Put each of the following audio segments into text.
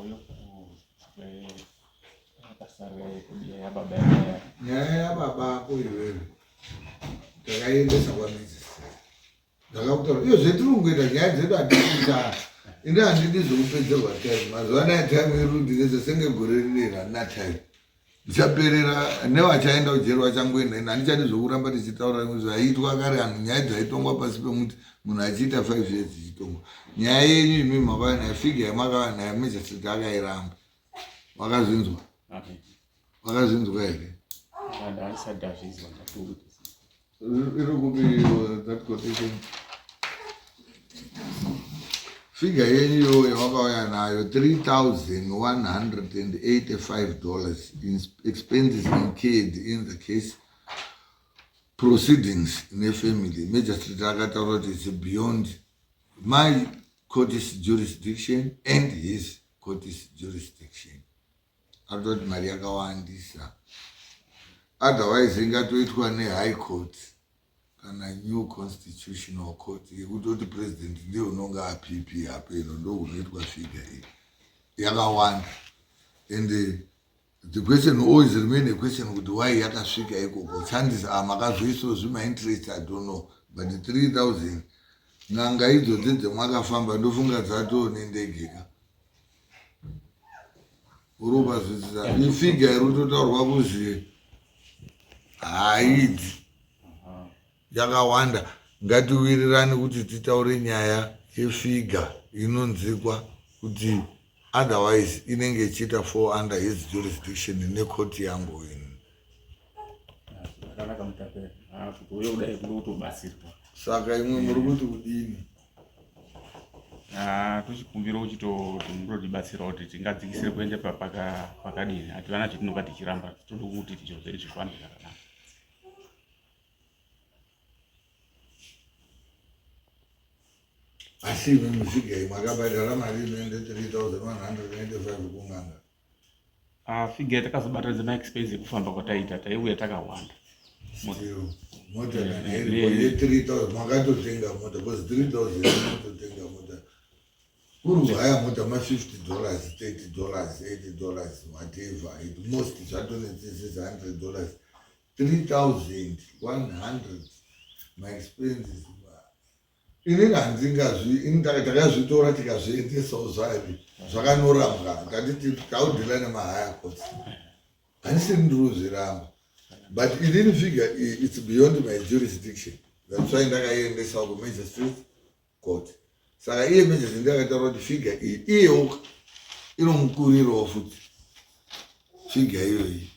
auyo akasarwe kudia ya baba ya. Nyaya yababa ako iwewe. Takaendesa kwamedzisira. Ndakakutaura iyo zvetirikuita nyaya dzedu hatiita ine handidi zvokupedzerwa time mazuva anaya time irundineze senge gore rineri handina time ndichaperera nevachaenda kujeri vachangoenda ine handichadi zvokuramba tichitaura zvaiitwa kare hanhu nyaya dzaitongwa pasi pemuti munhu achiita 5 years ichitongwa nyaya yenyu imi makava nayo figa yamakava nayo Majesty akairamba wakazvinzwa wakazvinzwa here iri kupi that quotation figure yenyu yamakauya nayo $3,185 in expenses incurred in the case proceedings in a family. Majesty akataura kuti it's beyond my court's jurisdiction and his court's jurisdiction. Atoti mari yakawandisa. Otherwise ingatoitwa ne-high court kana new constitutional court yekutoti president ndiye unonga app apeno ndo unoitwa figure iyi yakawanda. And the question always remain a question kuti why yakasvika ikoko. Chances are makazoiswa zvima-interest I don't know, but 3,000 n'anga idzodzo dzemwakafamba ndofunga dzatoo nendege ka uropa zvidzisa ifigure iri kutotaurwa kuzi haidi yakawanda. Ngatiwirirane kuti titaure nyaya yefigure inonzikwa kuti otherwise inenge ichiita fall under his jurisdiction nekoti yangu ino. Saka imwe muri kuti kudini? Tuchikumbira kuti munotibatsira kuti tingadzikisire kuende pakadini hativana chitinoka tichiramba tinoda kuti tichozeri zvifambe zvakanaka. Asi imwe mufigure makabhadhara mari inoende 3,185 kunganga. Figure takazobatanidza maexpense ekufamba kwataita taiuya takawanda. Mota ye 3,000 makatotenga mota because 3,000 matotenga mota. Kuruhaya mota $50, $30, $80 whatever. It most $600. 3,100 my expenses. Inini handingazvi takazvitora tikazviendesawo zvavi zvakanorambwa ngatiti taudhila nemahaya courts handisini ndirikuzviramba but inini figure it's beyond my jurisdiction. That's why ndakaiendesawo kuMagistrate court. Saka iye Majesty ndakataura kuti figure iyi iyewo inomukurirawo futi figure iyoyi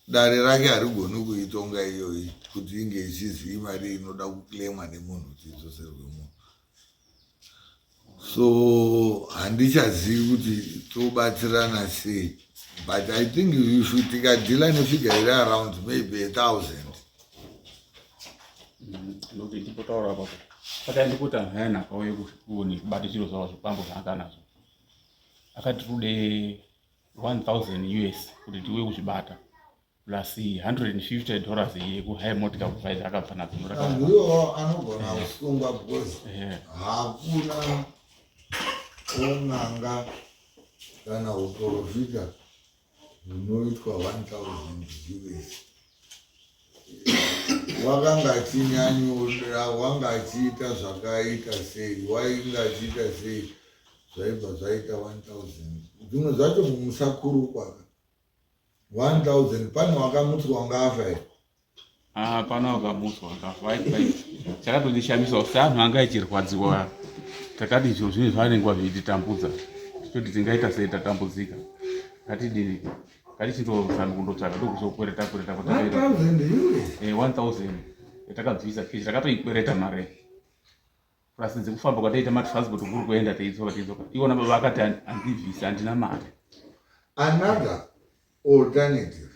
dare rake harigoni kuitonga iyoyi kuti inge ichizivi mari inoda kuclaimwa nemunhu kuti idzoserwe munhu. So handichazivi kuti tobatsirana sei, but I think if tikadhila nefigure iri around maybe 1,000. Nokuti ndipotaura apapo pataindikuti anhu ayani akauye kubata chiro zvavo zvepambo zvaanga nazvo akati tode $1,000 kuti tiuye kuzvibata plus $150 yekuhaya motika kuvaidza akabva nadzo. Ndiwo anogona kusungwa because hakuna un'anga kana uprofita hunoitwa $1,000. Wakanga achinyanyura, wanga achiita zvakaita sei, wainga achiita sei zvaibva zvaita 1,000. Zvimwe zvacho musakurukwa 1,000 pane wakamutswa ngafa here? Pana wakamutswa ngafa chakatondishamisa kuti anhu anga achirwadziwa takati zviro zvine zvavanenge vachititambudza toti tingaita sei tatambudzika ngatidini ngatichindozama kundotsvaka ndokuzokwereta 1,000 yatakabvisa keshi takatoikwereta mari plus dzekufamba kwataita matransport kuri kuenda teidzoka iwona baba akati handibvisi handina mari. Another alternative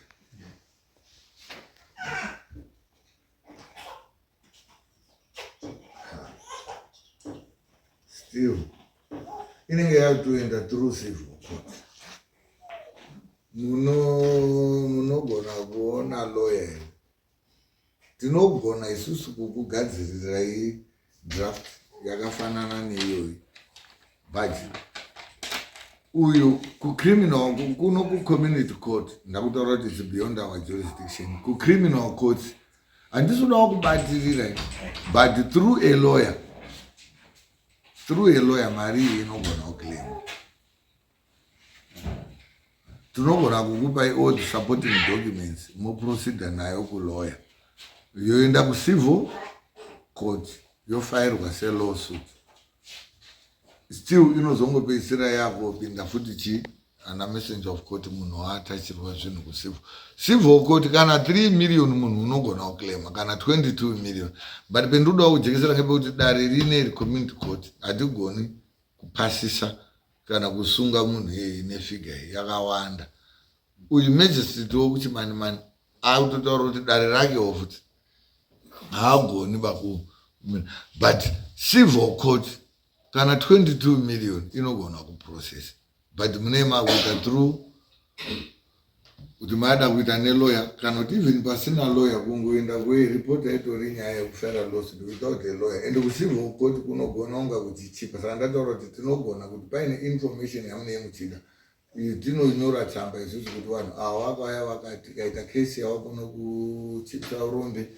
still inenge yatoenda through civil court. Munogona kuona lawyer tinogona isusu kukugadzirirai draft yakafanana neiyoyi budget uyu kucriminal kuno ku-community court ndakutaura kuti it's beyond our jurisdiction. Ku-criminal courts handisudawo kubatirira, but through a lawyer mari iyi inogona kuclaim. Tinogona kukupa all the supporting documents moprocedure nayo kulawyer, yoenda ku-civil court yofayirwa se-lawsuit, still inozongopeisira yako pinda futi chi ana messenger of court munhu waatachirwa zvinhu ku-civil court. Kana 3 million munhu unogona kuclaima, kana 22 million, but pendoda kujekesera ngepekuti dare rine community court hatigoni kupasisa kana kusunga munhu iyeye nefiga yakawanda. Uyu magistrate wokuchimanimani akutotaura kuti dare rakewo futi haagoni but civil court kana 22 million inogona kuprocess, but mune makuita through kuti maada kuita nelawyer, kana kuti even pasina lawyer kungoenda kweripota itori nyaya yekufera lawsuit without a lawyer. And ku-civil court kunogona kunga kuchichipa, saka ndataura kuti tinogona kuti paine information yamunee muchida tinonyora tsamba isusu kuti vanhu ava vakauya vakati kaita kesi yavo kuno kuchipisa urombe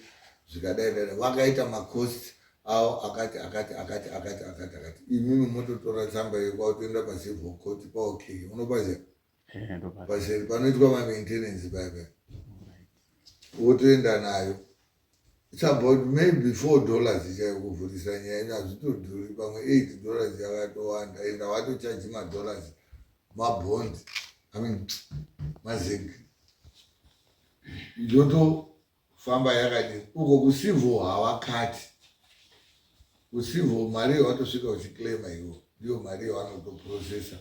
zvikadai vakaita macost avo akati. Imimi mototora tsamba yekwautoenda pa-civil court paokei unopaziva paseri panoitwa ma-maintenance paipa wotoenda nayo. It's about maybe $4 chaiyo kuvhurisa nyaya ino, hazvitodhuri, pamwe $8 yakatowanda, and watochaji $dollars mabond, mazegi yotofamba yakadini uko ku-civil havakati. Ku-civil mari watosvika uchiclaima iwo ndiyo mari wanotoprocessa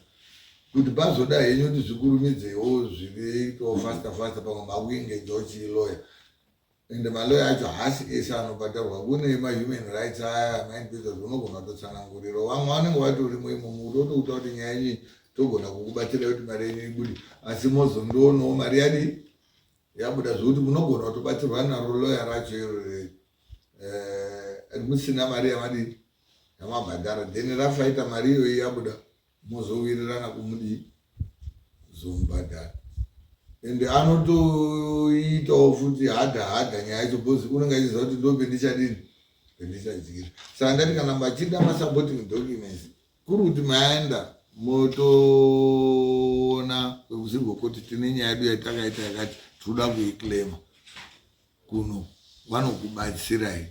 kuti pazoda henyu kuti zvikurumidzewo zviveitawo fasta pamwe makuengejawo chilawyer, ende malawyer acho haasi ese anobhadharwa. Kune ma-human rights aya ma-individuals unogona kutotsanangurira, vamwe vanenge vatorimo imomo utokuta kuti nyaya yenyu togona kukubatsira kuti mari yenyu ibudi, asi mozondoonawo mari yadi yabuda zvokuti munogona kutobatsirwa naro lawyer racho irore musina mari yamadii yamabhadhara, then rafaita mari iyoyi yabuda mozowirirana kumudi zomubhadhara. Ende anotoitawo futi hadha nyaya yacho, bhozi unenge achiziva kuti ndo pendichadzikira. Saka ndati kana machida ma-supporting documents kuri kuti maenda motoona kwekuzirwa kuti tine nyaya yedu yatakaita yakati toda kuiclaima kuno, vanokubatsirai.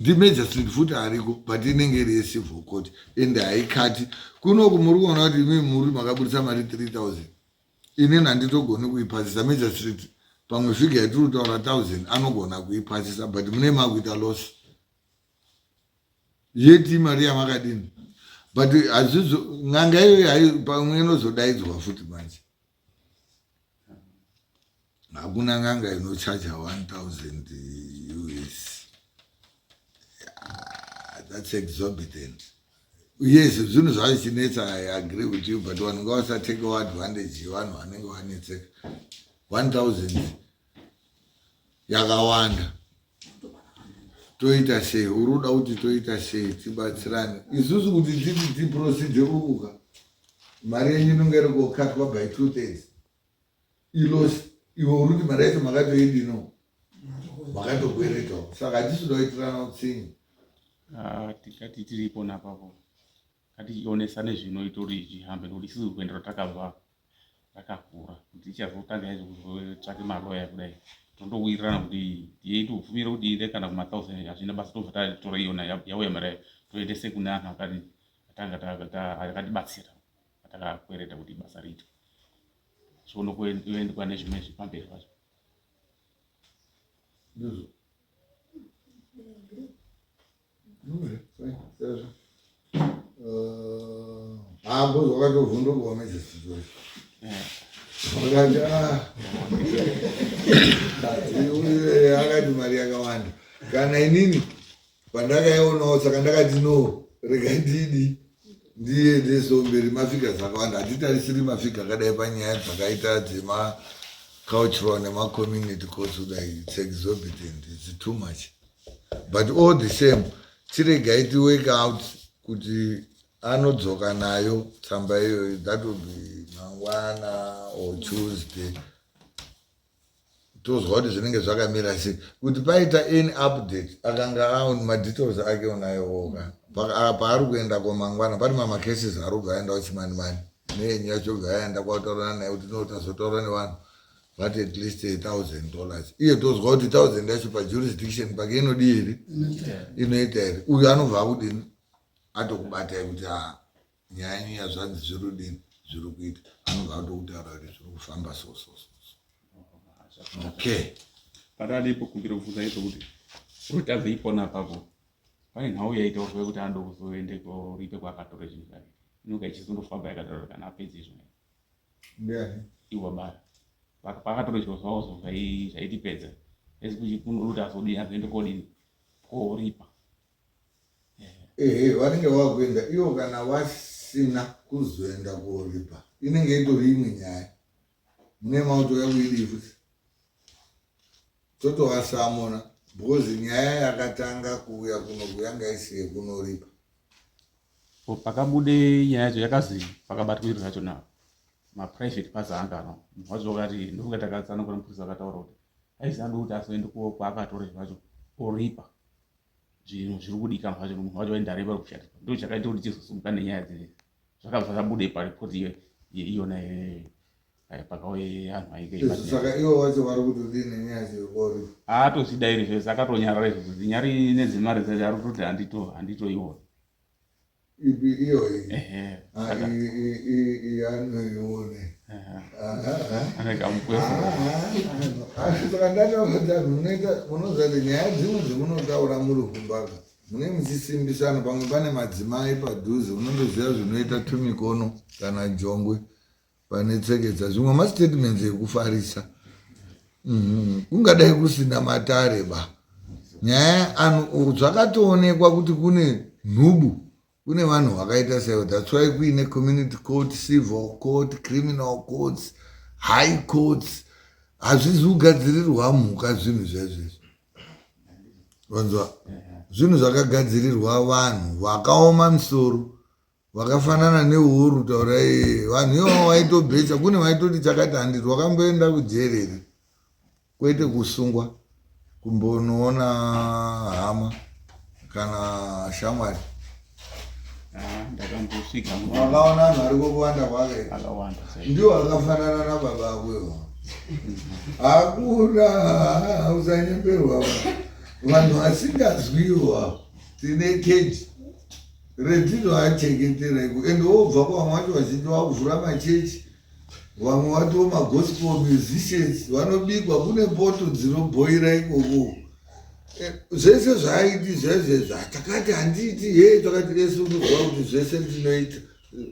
Ndi-magistrate futi hariko, but inenge iri ye-civil court ende haikati. Kunoku muri kuona kuti imi muri makabudisa mari 3,000, inini handitogoni kuipasisa. Magistrate pamwe figa yatiri kutaura 1,000 anogona kuipasisa, but mune makuita loss yeti mari yamakadini. But hazvizo n'anga iyoyo pamwe inozodaidzwa futi manje. Hakuna n'anga inochaja 1,000 US. That's exorbitant. Yes, zvinhu zvazvichinetsa, I agree with you, but vanhu ngavasatekewo advantage yevanhu vanenge vanetseka. 1,000 yakawanda. Toita sei? Uruda kuti toita sei? Tibatsirane. Isusu kuti tiprocede uka. Mari yenyu inonge iri kokatwa by 2/3. Ilosi. Iwe uri kuti mari yacho makatoidino. Makatokweretawo. Saka hatisido kuitirana utsinye. Tikati tiripo napapo kationesane zvinoita kuti zvihambe, nokuti isizi kuendera takabva takakura kuti ichazotanga kuzotsvake maloya kudai tondowirirana kuti yeitobvumira kuti iende kana kuma-1,000 hazvina basa, tobva tatora iyona yauya mari yayo toendese kune anhu akatibatsira atakakwereta kuti basa riitwe, so nokuendwa nezvimwe zvipamberi zvacho. Hapo zvakatovhundukawo magistrate akati mari yakawanda. Kana inini pandakaionawo, saka ndakati no, regai ndiendesewo mberi mafika zvakawanda. Hatitarisiri mafika akadai panyaya dzakaita dzema-cultural nema-community courts kudai. It's exorbitant, it's too much, but all the same tiregai tiwork out kuti anodzoka nayo tsamba iyoyo, that will be mangwana or Tuesday. Tozwa kuti zvinenge zvakamira sei kuti paita any update akanga aona madetails ake unayowoka paari kuenda kwamangwana pane mamacases ari kubva aenda kuchimanimani neyenyu yacho kubva aenda kwataurana naye kuti tinotazotaura nevanhu vati at least $1,000 iye tozwa kuti 1,000 yacho pajurisdiction pake inodii here inoita here uyu anobva akudini atokubatai kuti nyaya yenyu yazvanzi zviri kudini zviri kuita anobva atokutaura kuti zviri kufamba so. Okay. Patalipo kumbira kufunza izvo kuti urutabve ipona apapo pane nhau yaitaurwa kuti anoda kuzoende koripe kwaakatora zvinhu zvake inonga ichizondofamba yakataura kana apedza izvo iwa bara paakatora zviro zvavo zvaitipedza esi kuti azodini azoende kodini koripa vanenge vakuenda iwo kana wasina kuzoenda koripa inenge itori imwe nyaya mune mauto yakuidii futi totovasamona because nyaya yakatanga kuuya kuno yanga isiye kunoripa pakabude nyaya yacho yakazi pakabatwa izvo zvacho na maprivate pasa anga ano wazokati ndokunga takatsana kuna mupurisa akataura kuti aizi ado kuti asoende kwaakatora zvacho oripa zvinhu zviri kudikana zvacho munhu wacho waenda aripa kushatirwa ndo chakaita kuti chizosumuka nenyaya dzinezi zvakabva zvabude paripoti iyona pakauye anhu saka iwo wacho vari kutodini nenyaya dzekoripa aatozvida iri zvese akatonyarara izvo zinyari nedzimari dzacho ari kutoti handito iwona iyoyi anoione saka ndataaa munozati nyaya dzimwe dzemunotaura muri kumbaka mune muchisimbisana pamwe pane madzimai padhuze unondoziva zvinoita tumikono kana jongwe pane tsekedza zvimwe mastatements ekufarisa kungadai kusina matare ba nyaya anhu zvakatoonekwa kuti kune nhubu kune vanhu vakaita saivo that's why kuine community court, civil court, criminal courts, high courts hazvizi kugadzirirwa mhuka zvinhu zvezvezvo vanzwa zvinhu zvakagadzirirwa vanhu vakaoma misoro vakafanana neuru taurai vanhu ivo vaitobhecha kune vaitoti chakati handiti wakamboenda kujerere kwete kusungwa kumbonoona hama kana shamwari wakaona vanhu vari kuwanda kwake ndiwo akafanana nababa akwewo hakuna usanyemberwa vanhu vasingazwiwa tine keji redzidzo achengetereko ende wobva kwamwe wacho vazhinji vakuvhura machechi vamwe watoo magospel musicians vanobikwa kune poto dzinobhoira ikoko zvese zvaaiti zvezvezvo takati handiti takati ese unozwa kuti zvese ndinoita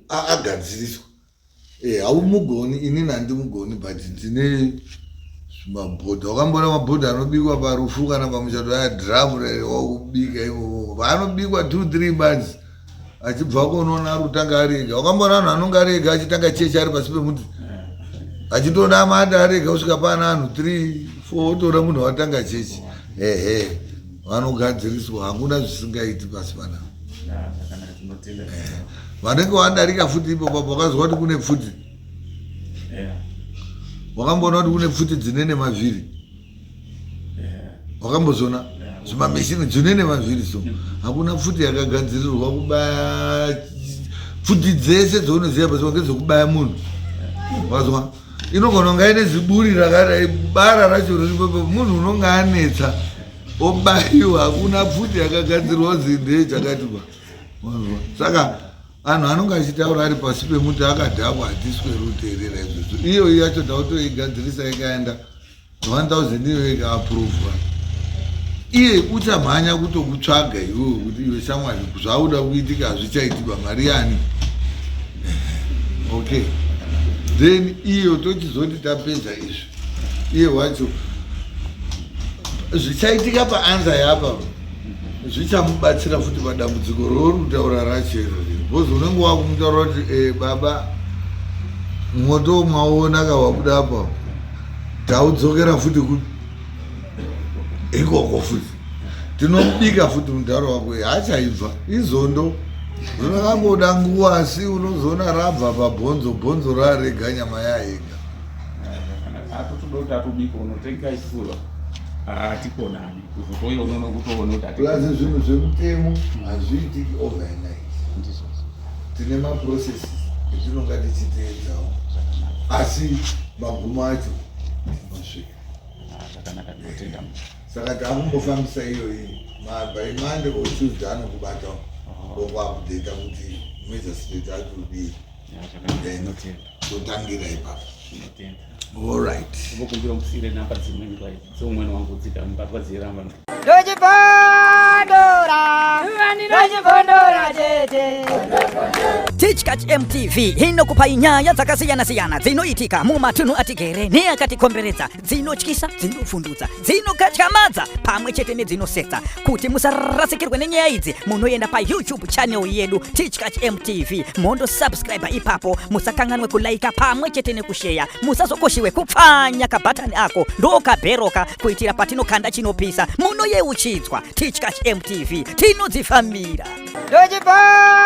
agadziriswa haumugoni inini handimugoni but ndine mabhodha wakambona mabhodha anobikwa parufu kana pamuchato aya dravure wakubika imomo vanobikwa 2-3 months achibva kunoona arutanga arega wakambona vanhu anonge arega achitanga chechi ari pasi pemuti achitoda mada arega kusvika pana anhu 3-4 otora munhu watanga chechi vanogadziriswa hakuna zvisingaiti pasi panavo vanenge vadarika futi ipopapo wakazwa kuti kune pfuti wakambona kuti kune pfuti dzine nemavhiri wakambozona zvimameshini dzine nemavhiri so hakuna pfuti yakagadzirirwa kubaya pfuti dzese dzaunoziva pasi ngedzekubaya munhu wazwa inogona kunga ine ziburi rakadai bara racho riripopo munhu unonge anetsa obayiwa hakuna pfuti yakagadzirwa zinde chakatiwa saka anhu anonge achitaura ari pasi pemuti akadhakwa hatiswe ruterera izvozvo iyoyo yacho tautoigadzirisa ikaenda 1000 iyoyo ikaaprovwa iye uchamhanya kutokutsvaga iwewe kuti iwe shamwari zvauda kuitika hazvichaitiba mari yani okay then iyo tochizoti tapedza izvi iye wacho zvichaitika paanza yapa zvichamubatsira futi padambudziko rourutaura racho irori bhozi unenge wakumutaura kuti baba moto maona kawabuda apa taudzokera futi kuti ikoko futi tinomubika futi mutauro wako hachaibva izondo Unokamboda nguva asi unozoona rabva pabhonzo rarega nyama yayega. Atotodoti atobika unotenga ifuro atikonani kuzotoya unoona kutoona kuti plus zvinhu zvemutemo hazviitiki overnight. Tine maprocesses etinonga tichiteedzawo asi magumo acho tinosvika. Zvakanaka ndinotenda. Saka takumbofambisa iyoyi by Monday or Tuesday anokubatawo okwakudeita kuti major state atodii then totangira ipapo. All right. Vokumbira musire namba dzimweni kwa dzomweni wangu dzita mbatwa dziramba. Dojipondora tete. Teachkach MTV inokupa inyaya dzakasiyana-siyana dzinoitika mumatunhu atigere neakatikomberedza, dzinotyisa, dzinofundudza, dzinokatyamadza pamwe chete nedzinosetsa. Kuti musarasikirwe nenyaya idzi munoenda paYouTube channel yedu Teachkach MTV, mondo subscribe ipapo, musakanganwe kulaika pamwe chete nekushare, musazokoshiwe kupfanya kabhatani ako ndokabheroka kuitira patinokanda chinopisa munoyeuchidzwa. Teachkach MTV tinodzifamira. Dojipondora